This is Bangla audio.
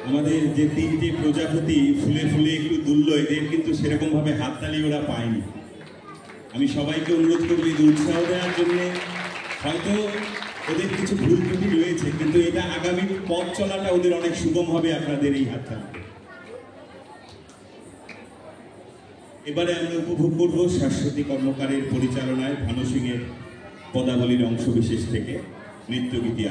আমাদের যে তিনটি প্রজাপতি ফুলে ফুলে একটু দুললো, এদের কিন্তু সেরকম ভাবে হাততালি ওরা পায়নি। আমি সবাইকে অনুরোধ করব এই উৎসাহ দেওয়ার জন্য। হয়তো ওদের কিছু ভুল ত্রুটি রয়েছে, কিন্তু এটা আগামী পথ চলাটা ওদের অনেক সুগম হবে আপনাদের এই হাততালি। এবারে আমরা উপভোগ করব শাশ্বতী কর্মকারের পরিচালনায় ভানু সিংয়ের পদাবলীর অংশবিশেষ থেকে নৃত্যগীতি।